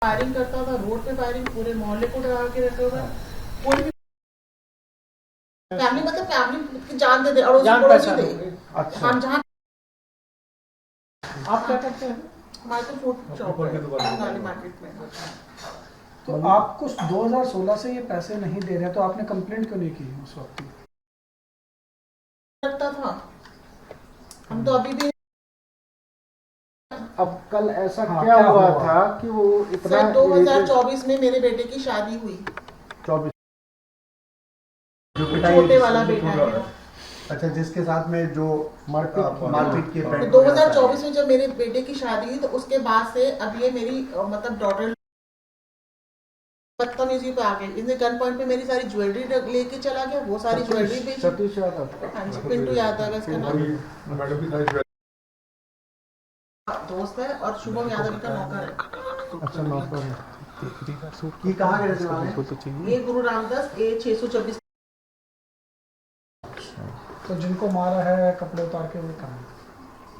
Firing करता था, road पे फायरिंग, पूरे मोहल्ले को डरा के रखा था। कोई भी फैमिली मतलब फैमिली की जान दे दे, अड़ोसी दे। अच्छा। हम जहाँ आप क्या करते हैं? हमारे तो फूड शॉप है गाली मार्केट में। तो आपको 2016 से ये पैसे नहीं दे रहे, तो आपने कंप्लेंट क्यों नहीं की उस वक्त? लगता था हम तो अभी भी। अब कल ऐसा क्या हुआ था कि वो इतना? सर 2024 में मेरे बेटे की शादी हुई। 24 छोटे वाला बेटा है। अच्छा, जिसके साथ में जो मारपीट की तो 2024 में जब मेरे बेटे की शादी हुई, तो उसके बाद से अब ये मेरी मतलब डॉटर बदतमीजी पे आ गई। इसने गन पॉइंट पे मेरी सारी ज्वेलरी लेके चला गया, वो सारी ज्वेलरी बेची। सतीश यादव। हाँ जी, पिंटू यादव है इसका नाम। दोस्त है और शुभम यादव का नौकर है। अच्छा, नौकर है। ये कहाँ के रहने वाले हैं? ये गुरु रामदास ए 624। तो जिनको मारा है कपड़े उतार के वो कहाँ?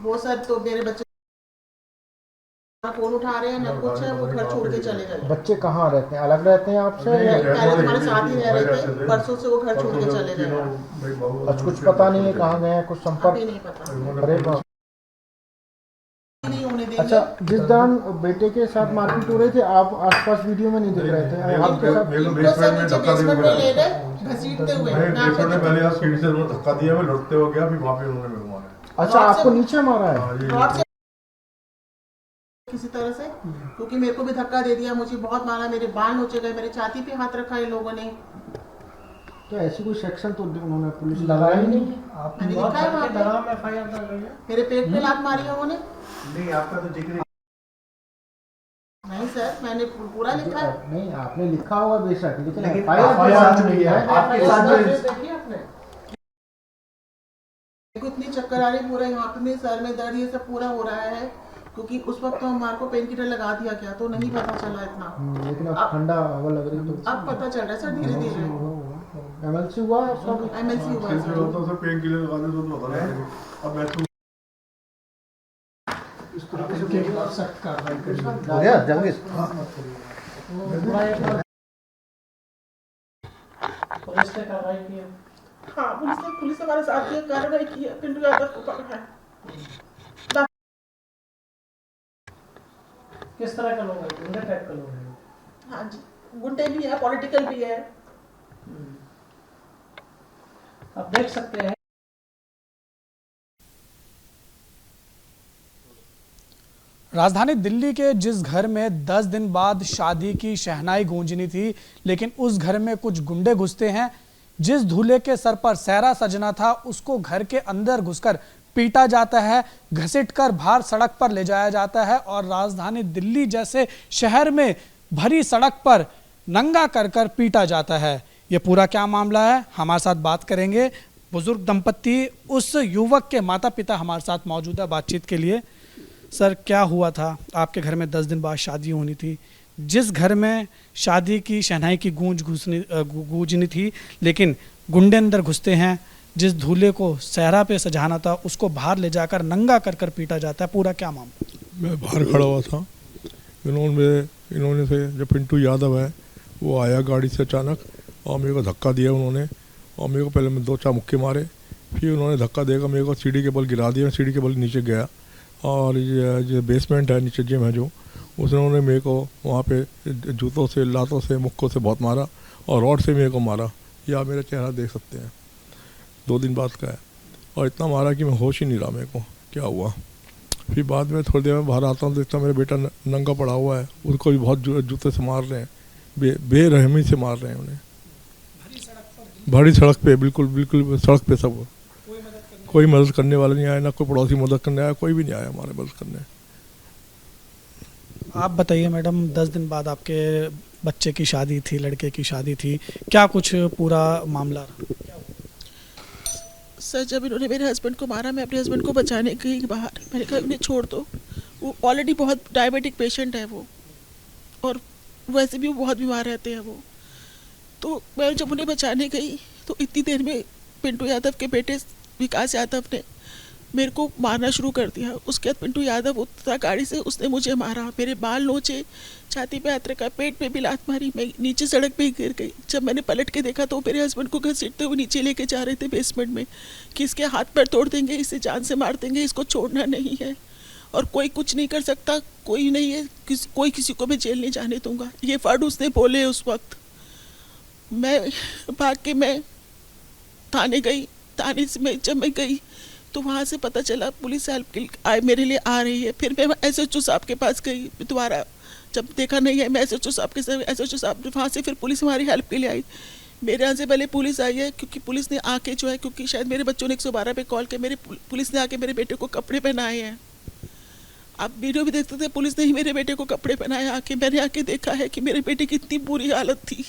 वो सर तो मेरे बच्चे फोन उठा रहे हैं ना कुछ है, वो घर छोड़ के चले गए। बच्चे कहाँ रहते हैं? अलग रहते हैं आपसे? पहले हमारे साथ ही रह रहे थे, परसों से वो घर छोड़ के चले गए। अच्छा, कुछ पता नहीं है कहाँ गए हैं, कुछ संपर्क अभी नहीं पता। अरे बाप। नहीं होने देंगे। अच्छा, जिस दौरान बेटे के साथ मारपीट हो रही थी, आप आसपास वीडियो में नहीं दिख रहे थे? आपके साथ इनको सर नीचे बेसमेंट में ले गए घसीटते हुए। पहले आप सीढ़ी से धक्का दिया, मैं लौटते हो गया, फिर वहाँ पे उन्होंने मेरे को मारा। अच्छा, आपको नीचे मारा है? रॉड से किसी तरह से, क्योंकि मेरे को भी धक्का दे दिया, मुझे बहुत मारा, मेरे बाल नोचे गए, मेरे छाती पे हाथ रखा इन लोगों ने। तो ऐसी कोई सेक्शन तो उन्होंने पुलिस लगाया ही नहीं? मैंने लिखा है वहाँ पे। मेरे पेट पे लात मारी है उन्होंने। नहीं, आपका तो जिक्र नहीं सर, मैंने पूरा लिखा है। नहीं, आपने लिखा होगा बेशक, लेकिन लेकिन FIR जो नहीं है। आपके साथ जो देखिए आपने, देखो इतनी चक्कर आ रही, पूरा यहाँ पे सर में दर्द, ये सब पूरा हो रहा है, क्योंकि उस वक्त तो हमारे को पेन किलर लगा दिया गया, तो नहीं पता चला इतना। लेकिन अब ठंडा हवा लग रही तो अब पता चल रहा है सर, धीरे धीरे। MLC हुआ सब? MLC हुआ फिर सर। होता है पेन किलर लगा दे तो होता है। अब मैं तो इस तरीके से उनके खिलाफ सख्त कार्रवाई करेंगे। हो गया जंगिस? पुलिस ने कार्रवाई की है। हाँ, पुलिस हमारे साथ ये कार्रवाई की है, पिंटू यादव को पकड़ा है। किस तरह का लोग है? गुंडे टाइप का लोग है? हाँ जी, गुंडे भी है, पॉलिटिकल भी है। आप देख सकते हैं। राजधानी दिल्ली के जिस घर में 10 दिन बाद शादी की शहनाई गूंजनी थी, लेकिन उस घर में कुछ गुंडे घुसते हैं। जिस दूल्हे के सर पर सेहरा सजना था, उसको घर के अंदर घुसकर पीटा जाता है, घसीटकर बाहर सड़क पर ले जाया जाता है और राजधानी दिल्ली जैसे शहर में भरी सड़क पर नंगा कर कर पीटा जाता है। ये पूरा क्या मामला है, हमारे साथ बात करेंगे बुजुर्ग दंपत्ति, उस युवक के माता पिता हमारे साथ मौजूद है बातचीत के लिए। सर, क्या हुआ था? आपके घर में 10 दिन बाद शादी होनी थी, जिस घर में शादी की शहनाई की गूंजनी थी, लेकिन गुंडे अंदर घुसते हैं। जिस दूल्हे को सेहरा पे सजाना था, उसको बाहर ले जाकर नंगा कर कर पीटा जाता है। पूरा क्या मामला? मैं बाहर खड़ा हुआ था, इन्होंने से जो पिंटू यादव है वो आया गाड़ी से अचानक और मेरे को धक्का दिया उन्होंने, और मेरे को पहले मैं 2-4 मुक्के मारे, फिर उन्होंने धक्का देकर मेरे को सीढ़ी के बल गिरा दिया। मैं सीढ़ी के बल नीचे गया और ये बेसमेंट है, नीचे जिम है जो, उसने मेरे को वहाँ पे जूतों से, लातों से, मुक्कों से बहुत मारा और रॉड से मेरे को मारा। या मेरा चेहरा देख सकते हैं, 2 दिन बाद का है, और इतना मारा कि मैं होश ही नहीं रहा मेरे को क्या हुआ। फिर बाद में थोड़ी देर में बाहर आता हूँ, देखता मेरा बेटा नंगा पड़ा हुआ है, उसको भी बहुत जूते से मार रहे हैं, बेरहमी से मार रहे हैं उन्हें, भारी सड़क पे, बिल्कुल सड़क पे सब। कोई मदद करने वाला नहीं आया, ना कोई पड़ोसी मदद करने आया, कोई भी नहीं आया हमारे मदद करने। आप बताइए मैडम, 10 दिन बाद आपके बच्चे की शादी थी, लड़के की शादी थी, क्या कुछ पूरा मामला? सर, जब इन्होंने मेरे हस्बैंड को मारा, मैं अपने हस्बैंड को बचाने गई बाहर, मैंने कहा उन्हें छोड़ दो, वो ऑलरेडी बहुत डायबिटिक पेशेंट है वो, और वैसे भी वो बहुत बीमार रहते हैं वो। तो मैं जब उन्हें बचाने गई, तो इतनी देर में पिंटू यादव के बेटे विकास यादव ने मेरे को मारना शुरू कर दिया। उसके बाद पिंटू यादव उतरा गाड़ी से, उसने मुझे मारा, मेरे बाल नोचे, छाती पे हाथ रखा, पेट पे भी लात मारी, मैं नीचे सड़क पे ही गिर गई। जब मैंने पलट के देखा तो मेरे हस्बैंड को घसीटते हुए नीचे लेके जा रहे थे बेसमेंट में कि इसके हाथ पैर तोड़ देंगे, इसे जान से मार देंगे, इसको छोड़ना नहीं है और कोई कुछ नहीं कर सकता, कोई नहीं है, कोई किसी को मैं जेल नहीं जाने दूंगा। ये वर्ड उसने बोले उस वक्त। मैं भाग के मैं थाने गई। थाने से जब मैं गई तो वहाँ से पता चला पुलिस हेल्प के लिए मेरे लिए आ रही है। फिर मैं SHO साहब के पास गई दोबारा, जब देखा नहीं है मैं SHO साहब के साथ, SHO साहब वहाँ से फिर पुलिस हमारी हेल्प के लिए आई। मेरे यहाँ से पहले पुलिस आई है क्योंकि पुलिस ने आके जो है, क्योंकि शायद मेरे बच्चों ने 112 पे कॉल किया, पुलिस ने आके मेरे बेटे को कपड़े पहनाए हैं। आप वीडियो भी देखते थे, पुलिस ने ही मेरे बेटे को कपड़े पहनाए आके। मैंने आके देखा है कि मेरे बेटे की इतनी बुरी हालत थी।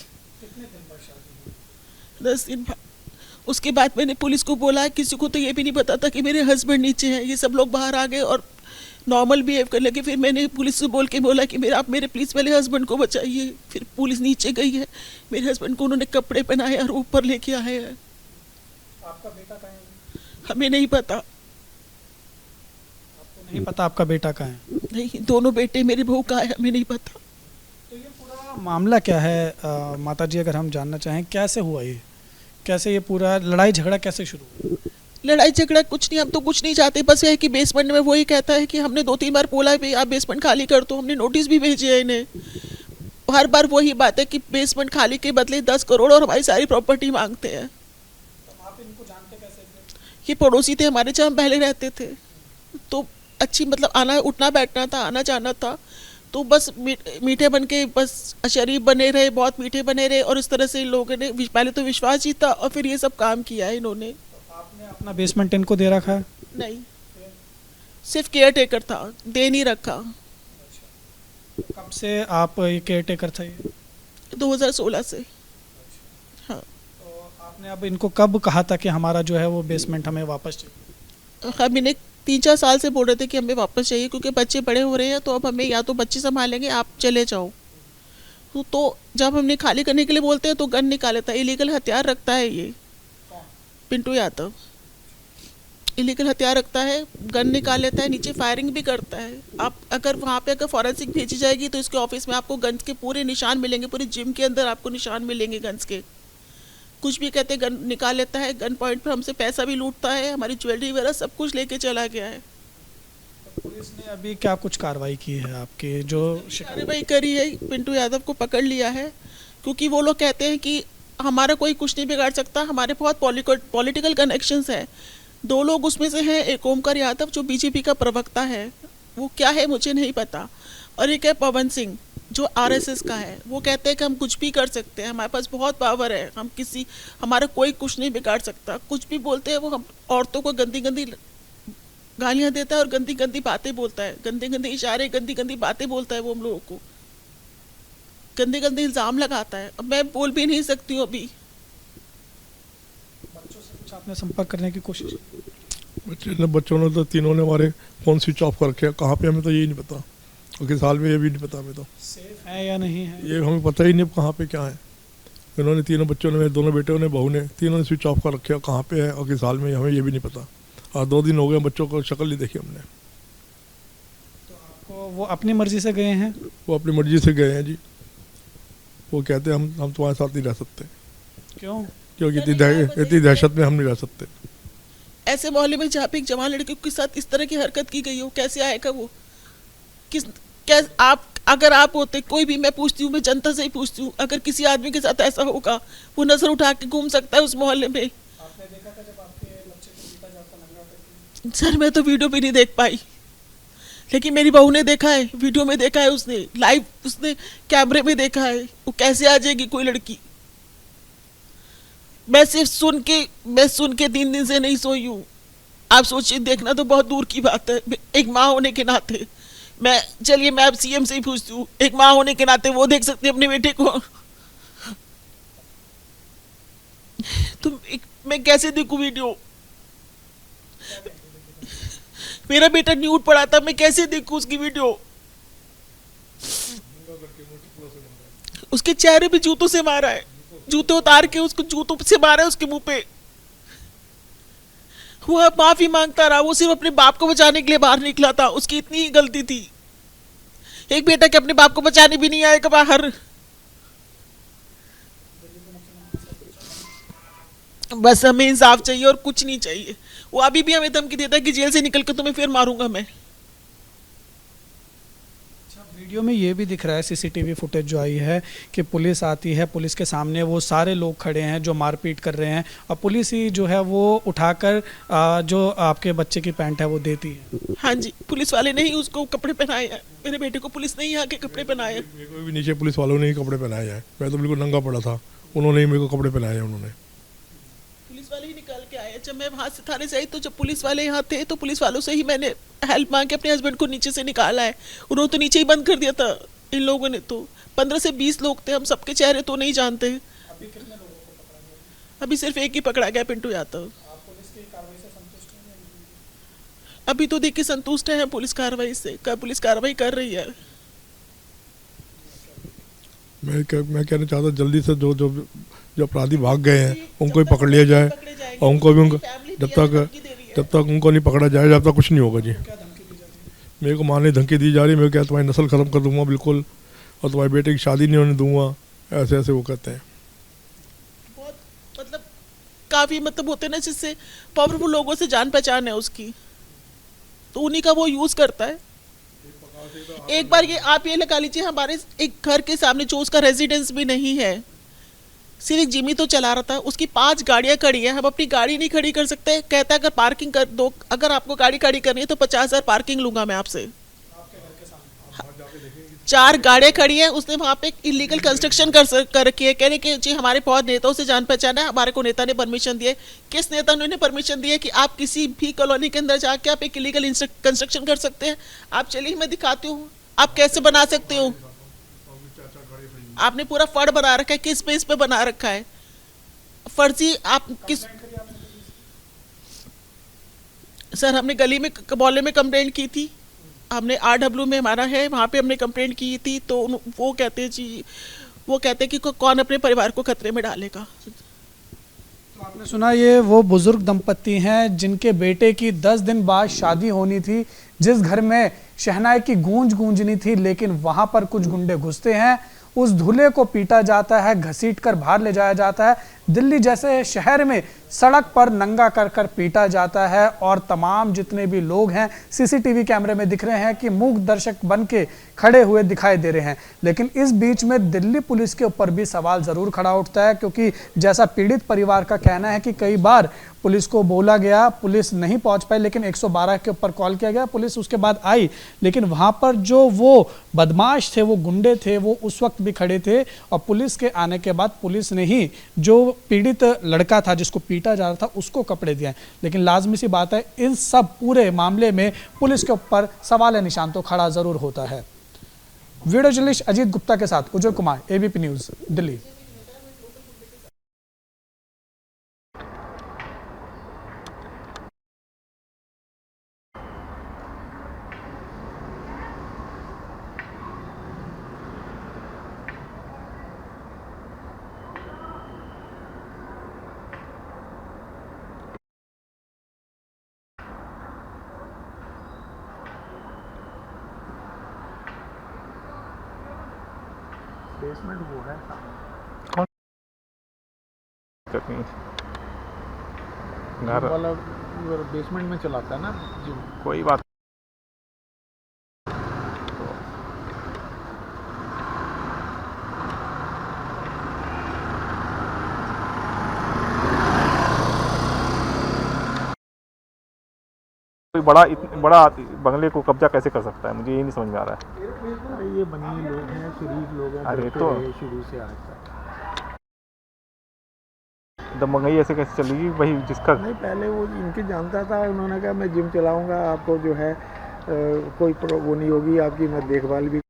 10 दिन बाद उसके बाद मैंने पुलिस को बोला, किसी को तो ये भी नहीं पता था कि मेरे हस्बैंड नीचे हैं। ये सब लोग बाहर आ गए और नॉर्मल बिहेव करने लगे। फिर मैंने पुलिस से बोल के बोला कि आप मेरे प्लीज़ पहले हस्बैंड को बचाइए। फिर पुलिस नीचे गई है, मेरे हस्बैंड को उन्होंने कपड़े पहनाए और ऊपर लेके आए हैं। आपका बेटा कहाँ है? हमें नहीं पता। आपको नहीं पता आपका बेटा कहाँ है? नहीं, दोनों बेटे मेरे बहू का है, हमें नहीं पता। तो ये पूरा मामला क्या है माता जी, अगर हम जानना चाहें कैसे हुआ ये, कैसे ये पूरा लड़ाई झगड़ा कैसे शुरू हुआ? लड़ाई झगड़ा कुछ नहीं, हम तो कुछ नहीं चाहते, बस ये है कि बेसमेंट में वही कहता है कि हमने 2-3 बार बोला भी आप बेसमेंट खाली कर दो, हमने नोटिस भी भेजे है इन्हें। हर बार वही बात है कि बेसमेंट खाली के बदले 10 करोड़ और हमारी सारी प्रॉपर्टी मांगते हैं। तो आप इनको जानते कैसे थे? ये पड़ोसी थे हमारे, जहाँ हम पहले रहते थे, तो अच्छी मतलब आना उठना बैठना था, आना जाना था। तो बस मीठे बन के बस शरीफ बने रहे, बहुत मीठे बने रहे और इस तरह से इन लोगों ने पहले तो विश्वास जीता और फिर ये सब काम किया है इन्होंने। तो आपने अपना बेसमेंट इनको दे रखा है? नहीं, सिर्फ केयर टेकर था, दे नहीं रखा। कब से आप ये केयर टेकर थे? 2016 से। हाँ। तो आपने अब इनको कब कहा था कि हमारा जो है वो बेसमेंट हमें वापस चाहिए? हम इन्हें 3-4 साल से बोल रहे थे कि हमें वापस चाहिए क्योंकि बच्चे बड़े हो रहे हैं, तो अब हमें या तो बच्चे संभालेंगे, आप चले जाओ। तो जब हमने खाली करने के लिए बोलते हैं तो गन निकाल लेता है, इलीगल हथियार रखता है ये पिंटू यादव, इलीगल हथियार रखता है, गन निकाल लेता है, नीचे फायरिंग भी करता है। आप अगर वहाँ पे अगर फॉरेंसिक भेजी जाएगी तो इसके ऑफिस में आपको गन्स के पूरे निशान मिलेंगे, पूरे जिम के अंदर आपको निशान मिलेंगे गन्स के। कुछ भी कहते गन निकाल लेता है, गन पॉइंट पर हमसे पैसा भी लूटता है, हमारी ज्वेलरी वगैरह सब कुछ लेके चला गया है। तो पुलिस ने अभी क्या कुछ कार्रवाई की है आपके जो कार्रवाई करी है, पिंटू यादव को पकड़ लिया है क्योंकि वो लोग कहते हैं कि हमारा कोई कुछ नहीं बिगाड़ सकता, हमारे बहुत पॉलिटिकल कनेक्शंस है। 2 लोग उसमें से हैं, एक ओमकार यादव जो बीजेपी का प्रवक्ता है, वो क्या है मुझे नहीं पता, और एक है पवन सिंह जो RSS का है। वो कहते हैं कि हम कुछ भी कर सकते हैं, हमारे पास बहुत पावर है, हम हमारा कोई कुछ नहीं बिगाड़ सकता। कुछ भी बोलते हैं वो, हम औरतों को गंदी गंदी गालियाँ देता है और गंदी गंदी बातें बोलता है, गंदे गंदे इशारे, गंदी गंदी बातें बोलता है वो हम लोगों को, गंदे गंदे इल्ज़ाम लगाता है। अब मैं बोल भी नहीं सकती हूँ अभी। बच्चों से कुछ आपने संपर्क करने की कोशिश की? बच्चों ने तो तीनों ने हमारे फ़ोन स्विच ऑफ कर रखे, कहाँ पे हमें तो यही नहीं पता, और किस हाल में ये भी नहीं पता हमें तो। सेफ है या नहीं है ये हमें पता ही नहीं कहाँ पे क्या है। इन्होंने तीनों बच्चों ने, मेरे दोनों बेटों ने, बहू ने, तीनों ने स्विच ऑफ कर रखे, कहाँ पे है और किस हाल में हमें ये भी नहीं पता। और 2 दिन हो गए बच्चों को शक्ल नहीं देखी हमने। तो आपको वो अपनी मर्जी से गए हैं? वो अपनी मर्जी से गए हैं जी। वो कहते हैं हम तुम्हारे साथ नहीं रह सकते। क्यों? क्योंकि इतनी दहशत में हम नहीं रह सकते। ऐसे मोहल्ले में जहाँ पे एक जवान लड़के के साथ इस तरह की हरकत की गई हो, कैसे आएगा वो? आप अगर आप होते, कोई भी, मैं पूछती हूँ, मैं जनता से ही पूछती हूँ, अगर किसी आदमी के साथ ऐसा होगा वो नजर उठा के घूम सकता है उस मोहल्ले में? आपने देखा था जब आपके बच्चे को पीटा जाता नंगा करके? सर मैं तो वीडियो भी नहीं देख पाई, लेकिन मेरी बहू ने देखा है, वीडियो में देखा है उसने, लाइव उसने कैमरे में देखा है। वो कैसे आ जाएगी कोई लड़की? मैं सिर्फ सुन के 3 दिन से नहीं सोई हूँ। आप सोचिए, देखना तो बहुत दूर की बात है। एक माँ होने के नाते चलिए मैं अब CM से ही पूछती हूँ, एक माँ होने के नाते वो देख सकती है अपने बेटे को? मैं कैसे देखूं वीडियो? मेरा बेटा न्यूड पड़ा था, मैं कैसे देखूं उसकी वीडियो? उसके चेहरे पे जूतों से मारा है, जूते उतार के उसको जूतों से मारा है उसके मुंह पे। वो अब माफी मांगता रहा, वो सिर्फ अपने बाप को बचाने के लिए बाहर निकला था, उसकी इतनी ही गलती थी। एक बेटा के अपने बाप को बचाने भी नहीं आएगा बाहर। बस हमें इंसाफ चाहिए और कुछ नहीं चाहिए। वो अभी भी हमें धमकी देता है कि जेल से निकल कर तुम्हें फिर मारूंगा मैं। वीडियो में ये भी दिख रहा है, सीसीटीवी फुटेज जो आई है, कि पुलिस आती है, पुलिस के सामने वो सारे लोग खड़े हैं जो मारपीट कर रहे हैं, और पुलिस ही जो है वो उठाकर जो आपके बच्चे की पैंट है वो देती है। हाँ जी, पुलिस वाले ने ही उसको कपड़े पहनाए हैं। मेरे बेटे को पुलिस ने ही आके कपड़े पहनाए हैं। मेरे को भी नीचे पुलिस वालों ने ही कपड़े पहनाए हैं, मैं तो बिल्कुल नंगा पड़ा था, उन्होंने ही मेरे को कपड़े पहनाए हैं। उन्होंने पुलिस वाले ही निकाल के आए। जब मैं वहाँ से थाने से आई तो जब पुलिस वाले यहाँ थे तो पुलिस वालों से ही मैंने हेल्प मांग के अपने हस्बैंड को नीचे से निकाला है। उन्होंने तो नीचे ही बंद कर दिया था। इन लोगों ने तो 15 से 20 लोग थे, हम सबके चेहरे तो नहीं जानते। अभी कितने लोगों को पकड़ा गया? अभी सिर्फ एक ही पकड़ा गया, पिंटू यादव। आप पुलिस की कार्रवाई से संतुष्ट हैं? अभी तो देख के संतुष्ट है पुलिस कार्रवाई से। पुलिस कार्रवाई कर रही है। मैं कहना चाहता जल्दी से जो अपराधी भाग गए हैं उनको ही पकड़ लिया जाए, और उनको भी जब तक उनको नहीं पकड़ा जाए जब तक कुछ नहीं होगा जी। मेरे को मारने धमकी दी जा रही है, मैं क्या तुम्हारी नस्ल ख़त्म कर दूंगा बिल्कुल, और तुम्हारे बेटे की शादी नहीं होने दूंगा, ऐसे ऐसे वो कहते हैं। बहुत मतलब काफ़ी मतलब होते हैं ना, जिससे पावरफुल लोगों से जान पहचान है उसकी, तो उन्हीं का वो यूज़ करता है। एक बार ये आप ये लगा लीजिए, हमारे एक घर के सामने जो उसका रेजिडेंस भी नहीं है, सिर्फ एक जिमी तो चला रहा था, उसकी 5 गाड़ियां खड़ी है। हम अपनी गाड़ी नहीं खड़ी कर सकते। कहता है अगर पार्किंग कर दो, अगर आपको गाड़ी खड़ी करनी है तो 50,000 पार्किंग लूंगा मैं आपसे। 4 गाड़ियां खड़ी है, उसने वहाँ पे इलीगल कंस्ट्रक्शन कर रखी है। कह रहे कि जी हमारे बहुत नेताओं से जान पहचान है, हमारे को नेता ने परमिशन दी है। किस नेता ने परमिशन दी है कि आप किसी भी कॉलोनी के अंदर जाके आप एक इलीगल कंस्ट्रक्शन कर सकते हैं? आप चलिए मैं दिखाती हूँ आप कैसे बना सकते हो। आपने पूरा फड़ बना रखा है, किस बेस पे बना रखा है? फर्जी आप किस सर, हमने गली में मोहल्ले में कंप्लेंट की थी। हमने RW में हमारा है, वहाँ पे हमने कंप्लेंट की थी। तो वो कहते जी, वो कहते कि कौन अपने परिवार को खतरे में डालेगा। तो आपने सुना, ये वो बुजुर्ग दंपत्ति हैं जिनके बेटे की 10 दिन बाद शादी होनी थी, जिस घर में शहनाई की गूंजनी थी, लेकिन वहां पर कुछ गुंडे घुसते हैं, उस दूल्हे को पीटा जाता है, घसीट कर बाहर ले जाया जाता है। दिल्ली जैसे शहर में सड़क पर नंगा कर कर पीटा जाता है, और तमाम जितने भी लोग हैं सीसीटीवी कैमरे में दिख रहे हैं कि मूक दर्शक बन के खड़े हुए दिखाई दे रहे हैं। लेकिन इस बीच में दिल्ली पुलिस के ऊपर भी सवाल जरूर खड़ा उठता है, क्योंकि जैसा पीड़ित परिवार का कहना है कि कई बार पुलिस को बोला गया, पुलिस नहीं पहुंच पाई, लेकिन 112 के ऊपर कॉल किया गया, पुलिस उसके बाद आई, लेकिन वहां पर जो वो बदमाश थे, वो गुंडे थे, वो उस वक्त भी खड़े थे। और पुलिस के आने के बाद पुलिस ने ही जो पीड़ित लड़का था जिसको पीटा जा रहा था उसको कपड़े दिए। लेकिन लाजमी सी बात है, इन सब पूरे मामले में पुलिस के ऊपर सवाल निशान तो खड़ा जरूर होता है। वीडियो जर्नलिस्ट अजीत गुप्ता के साथ Ujjwal Kumar, ABP news, Delhi. Basement वो है घर वाला बेसमेंट में चलाता है ना जी। कोई बात कोई बड़ा बंगले को कब्जा कैसे कर सकता है, मुझे ये नहीं समझ में आ रहा है। ये बनिए लोग हैं, शरीफ लोग हैं, अरे करते तो रहे शुरू से आज तक। दमंगई ऐसे कैसे चलेगी भाई? जिसका नहीं, पहले वो इनके जानता था, उन्होंने कहा मैं जिम चलाऊंगा, आपको जो है कोई वो नहीं होगी, आपकी मैं देखभाल भी।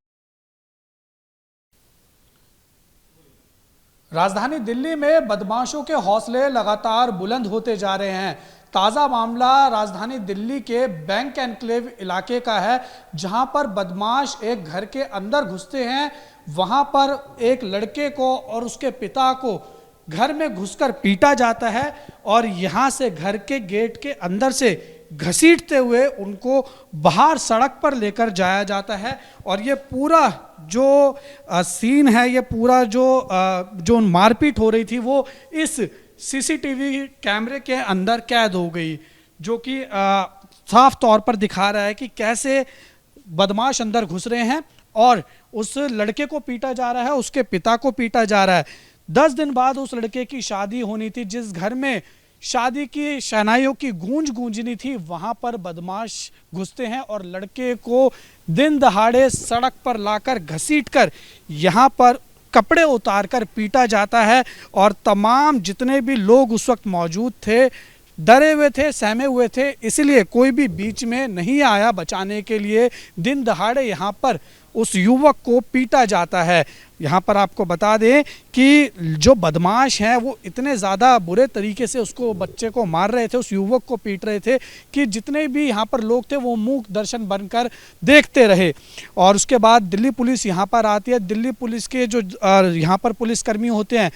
राजधानी दिल्ली में बदमाशों के हौसले लगातार बुलंद होते जा रहे हैं। ताज़ा मामला राजधानी दिल्ली के बैंक एनक्लेव इलाके का है, जहां पर बदमाश एक घर के अंदर घुसते हैं, वहां पर एक लड़के को और उसके पिता को घर में घुसकर पीटा जाता है और यहाँ से घर के गेट के अंदर से घसीटते हुए उनको बाहर सड़क पर लेकर जाया जाता है। और ये पूरा जो सीन है, ये पूरा जो मारपीट हो रही थी वो इस सीसीटीवी कैमरे के अंदर कैद हो गई, जो कि साफ तौर पर दिखा रहा है कि कैसे बदमाश अंदर घुस रहे हैं और उस लड़के को पीटा जा रहा है, उसके पिता को पीटा जा रहा है। 10 दिन बाद उस लड़के की शादी होनी थी, जिस घर में शादी की शहनाइयों की गूंज गूंजनी थी, वहां पर बदमाश घुसते हैं और लड़के को दिन दहाड़े सड़क पर लाकर घसीटकर यहाँ पर कपड़े उतारकर पीटा जाता है। और तमाम जितने भी लोग उस वक्त मौजूद थे डरे हुए थे, सहमे हुए थे, इसलिए कोई भी बीच में नहीं आया बचाने के लिए। दिन दहाड़े यहाँ पर उस युवक को पीटा जाता है। यहाँ पर आपको बता दें कि जो बदमाश हैं वो इतने ज़्यादा बुरे तरीके से उसको बच्चे को मार रहे थे, उस युवक को पीट रहे थे कि जितने भी यहाँ पर लोग थे वो मूक दर्शन बनकर देखते रहे। और उसके बाद दिल्ली पुलिस यहाँ पर आती है। दिल्ली पुलिस के जो यहाँ पर पुलिसकर्मी होते हैं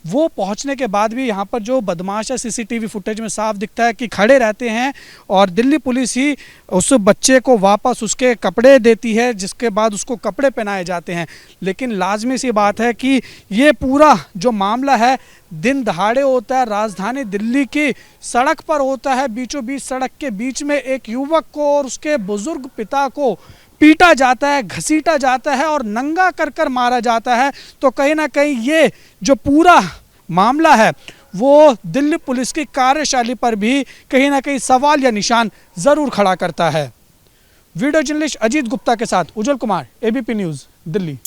वो पहुंचने के बाद भी यहाँ पर जो बदमाश है सीसीटीवी फुटेज में साफ दिखता है कि खड़े रहते हैं और दिल्ली पुलिस ही उस बच्चे को वापस उसके कपड़े देती है, जिसके बाद उसको कपड़े पहनाए जाते हैं। लेकिन लाजमी सी बात है कि ये पूरा जो मामला है दिन दहाड़े होता है, राजधानी दिल्ली की सड़क पर होता है। बीचों बीच सड़क के बीच में एक युवक को और उसके बुजुर्ग पिता को पीटा जाता है, घसीटा जाता है और नंगा कर कर मारा जाता है। तो कहीं ना कहीं ये जो पूरा मामला है वो दिल्ली पुलिस की कार्यशैली पर भी कहीं ना कहीं सवाल या निशान जरूर खड़ा करता है। वीडियो जर्नलिस्ट अजीत गुप्ता के साथ उज्जवल कुमार, एबीपी न्यूज़, दिल्ली।